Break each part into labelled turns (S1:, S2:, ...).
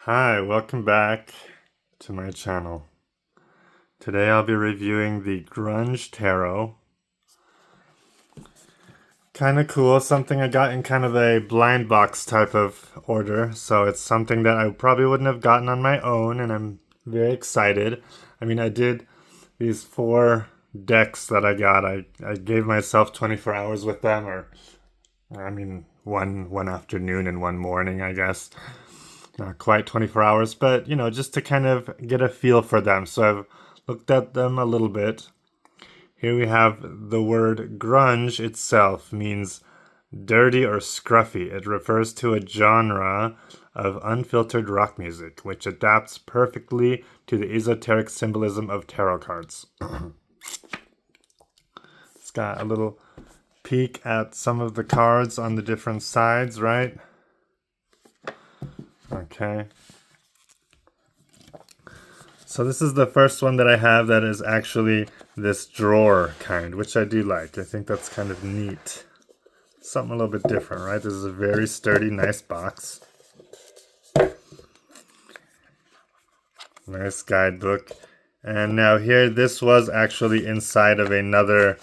S1: Hi, welcome back to my channel. Today I'll be reviewing the Grunge Tarot. Kind of cool, something I got in kind of a blind box type of order, so it's something that I probably wouldn't have gotten on my own, and I'm very excited. I did these 4 decks that I got. I gave myself 24 hours with them, or one afternoon and one morning, I guess. Not quite 24 hours, but just to kind of get a feel for them. So I've looked at them a little bit. Here we have the word grunge itself means dirty or scruffy. It refers to a genre of unfiltered rock music, which adapts perfectly to the esoteric symbolism of tarot cards. It's got a little peek at some of the cards on the different sides, right? Okay. So this is the first one that I have that is actually this drawer kind, which I do like. I think that's kind of neat. Something a little bit different, right? This is a very sturdy, nice box. Nice guidebook. And now here, this was actually inside of another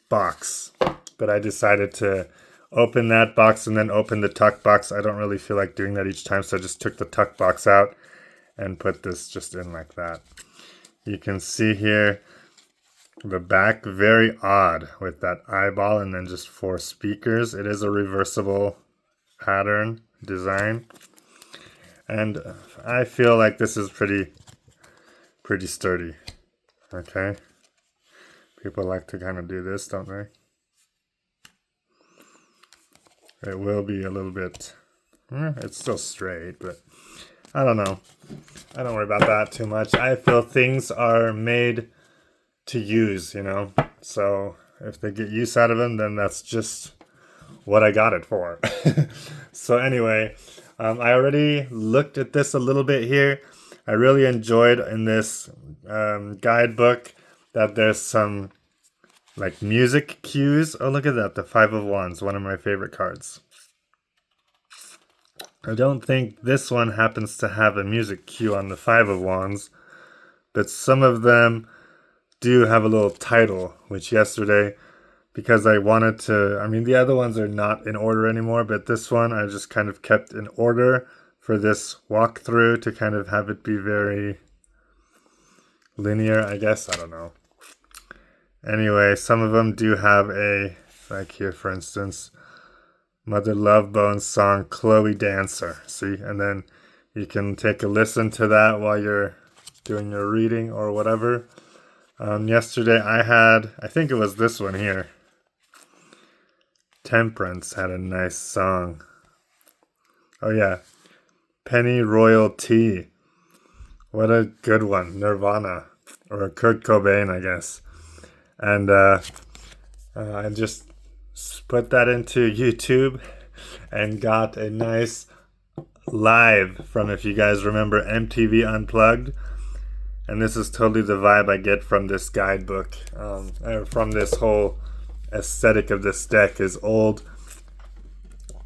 S1: box. But I decided to open that box and then open the tuck box. I don't really feel like doing that each time, so I just took the tuck box out and put this just in like that. You can see here the back, very odd with that eyeball and then just 4 speakers. It is a reversible pattern design. And I feel like this is pretty sturdy. Okay. People like to kind of do this, don't they? It will be a little bit, it's still straight, but I don't know. I don't worry about that too much. I feel things are made to use, So if they get use out of them, then that's just what I got it for. So anyway, I already looked at this a little bit here. I really enjoyed in this guidebook that there's some like music cues. Oh, look at that. The 5 of Wands, one of my favorite cards. I don't think this one happens to have a music cue on the 5 of Wands, but some of them do have a little title, which yesterday, because I wanted to, the other ones are not in order anymore, but this one I just kind of kept in order for this walkthrough to kind of have it be very linear, I guess. I don't know. Anyway, some of them do have like here for instance, Mother Love Bone's song Chloe Dancer. See, and then you can take a listen to that while you're doing your reading or whatever. Yesterday I think it was this one here. Temperance had a nice song. Oh yeah, Penny Royal Tea. What a good one. Nirvana, or Kurt Cobain, I guess. And I just put that into YouTube and got a nice live from, if you guys remember, MTV Unplugged. And this is totally the vibe I get from this guidebook, from this whole aesthetic of this deck is old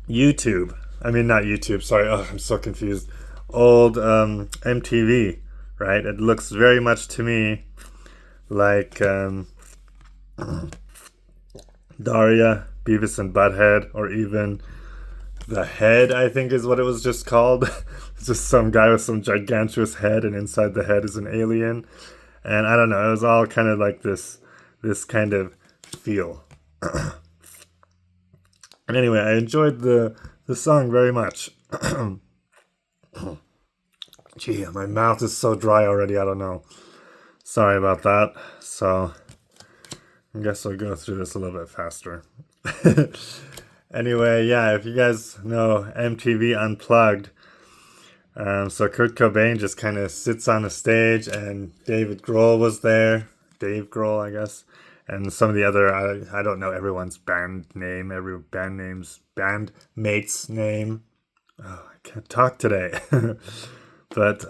S1: YouTube. Not YouTube, sorry. Oh, I'm so confused. Old MTV, right? It looks very much to me like Daria, Beavis and Butthead, or even The Head, I think is what it was just called. It's just some guy with some gigantuous head, and inside the head is an alien. And I don't know, it was all kind of like this kind of feel. And anyway, I enjoyed the song very much. Gee, my mouth is so dry already, I don't know. Sorry about that. So I guess I'll go through this a little bit faster. Anyway, yeah, if you guys know MTV Unplugged, so Kurt Cobain just kind of sits on a stage, and David Grohl was there. Dave Grohl, I guess. And some of the other, I don't know everyone's band name, every bandmate's name. Oh, I can't talk today. But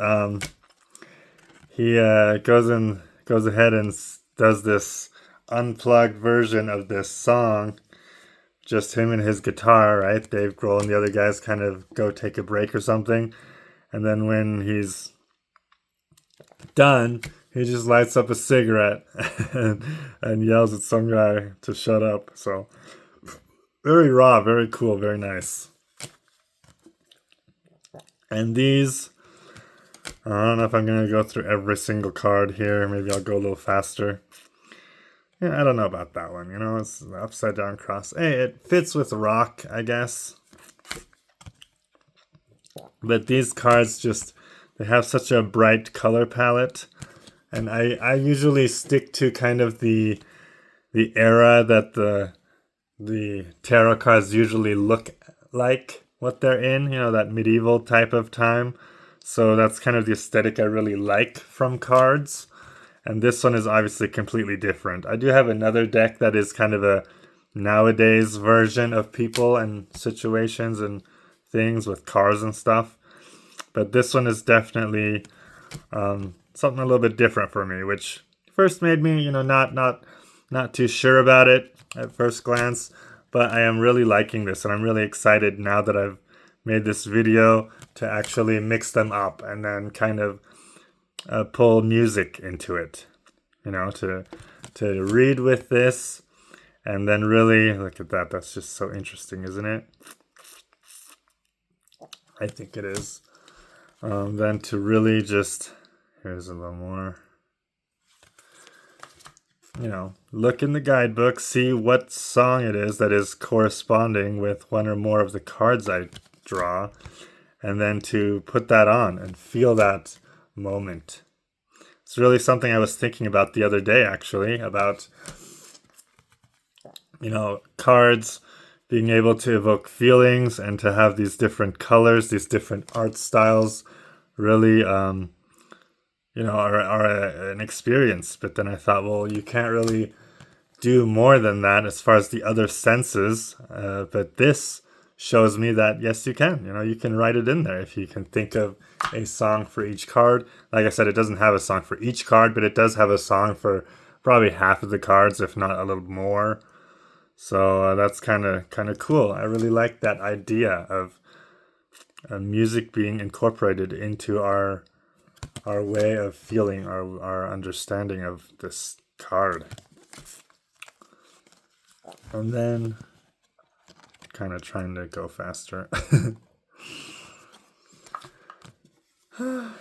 S1: he goes ahead and does this unplugged version of this song, just him and his guitar, right? Dave Grohl and the other guys kind of go take a break or something, And then when he's done, he just lights up a cigarette and yells at some guy to shut up. So very raw, very cool, very nice. And these, I don't know if I'm going to go through every single card here. Maybe I'll go a little faster. Yeah, I don't know about that one. You know, it's the upside down cross. Hey, it fits with rock, I guess. But these cards just, they have such a bright color palette. And I usually stick to kind of the era that the tarot cards usually look like what they're in, you know, that medieval type of time. So that's kind of the aesthetic I really like from cards. And this one is obviously completely different. I do have another deck that is kind of a nowadays version of people and situations and things with cars and stuff. But this one is definitely something a little bit different for me, which first made me, you know, not too sure about it at first glance. But I am really liking this, and I'm really excited now that I've made this video to actually mix them up and then kind of pull music into it, you know, to read with this and then really look at that. That's just so interesting, isn't it? I think it is. Then to really just, here's a little more, you know, look in the guidebook, see what song it is that is corresponding with one or more of the cards I draw, and then to put that on and feel that moment. It's really something I was thinking about the other day, actually, about, you know, cards being able to evoke feelings and to have these different colors, these different art styles, really, you know, are an experience. But then I thought, well, you can't really do more than that as far as the other senses. But this shows me that, yes, you can. You know, you can write it in there if you can think of a song for each card. Like I said, it doesn't have a song for each card, but it does have a song for probably half of the cards, if not a little more. So that's kind of cool. I really like that idea of music being incorporated into our way of feeling, our understanding of this card. And then kind of trying to go faster. You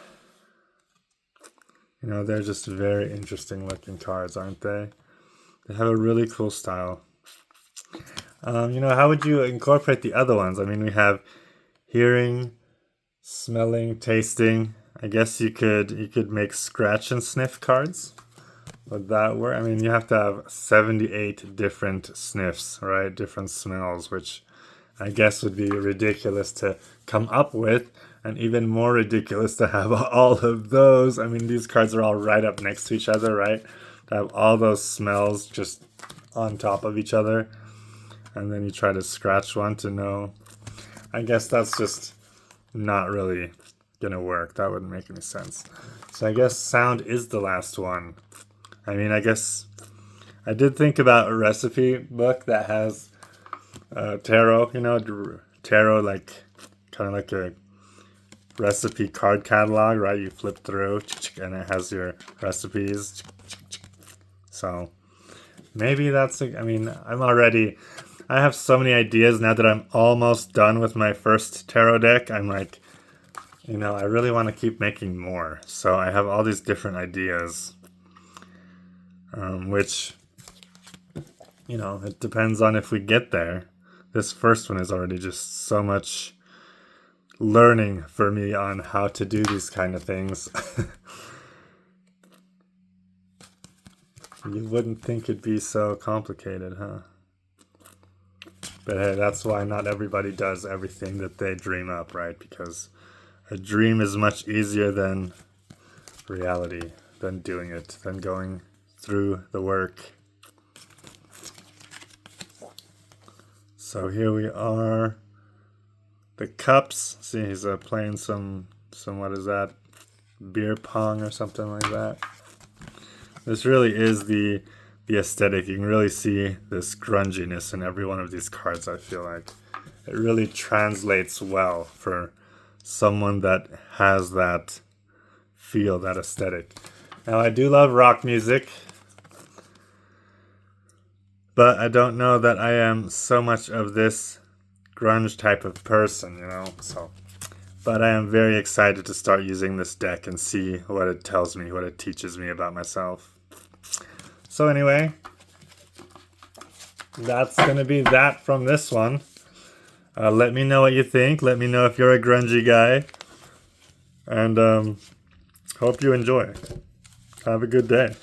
S1: know, they're just very interesting looking cards, aren't they? They have a really cool style. You know, how would you incorporate the other ones? I mean, we have hearing, smelling, tasting. I guess you could make scratch and sniff cards. Would that work? I mean, you have to have 78 different sniffs, right? Different smells, which I guess would be ridiculous to come up with, and even more ridiculous to have all of those. I mean, these cards are all right up next to each other, right? To have all those smells just on top of each other. And then you try to scratch one to know. I guess that's just not really gonna work. That wouldn't make any sense. So I guess sound is the last one. I mean, I guess I did think about a recipe book that has tarot, you know, tarot, like kind of like a recipe card catalog, right? You flip through and it has your recipes. So maybe that's, I mean, I have so many ideas now that I'm almost done with my first tarot deck. I'm like, you know, I really want to keep making more. So I have all these different ideas, which, you know, it depends on if we get there. This first one is already just so much learning for me on how to do these kind of things. You wouldn't think it'd be so complicated, huh? But hey, that's why not everybody does everything that they dream up, right? Because a dream is much easier than reality, than doing it, than going through the work. So here we are. The cups. See, he's playing some, what is that? Beer pong or something like that. This really is the aesthetic. You can really see this grunginess in every one of these cards, I feel like. It really translates well for someone that has that feel, that aesthetic. Now, I do love rock music, but I don't know that I am so much of this grunge type of person, so. But I am very excited to start using this deck and see what it tells me, what it teaches me about myself. So anyway, that's going to be that from this one. Let me know what you think. Let me know if you're a grungy guy. And hope you enjoy. Have a good day.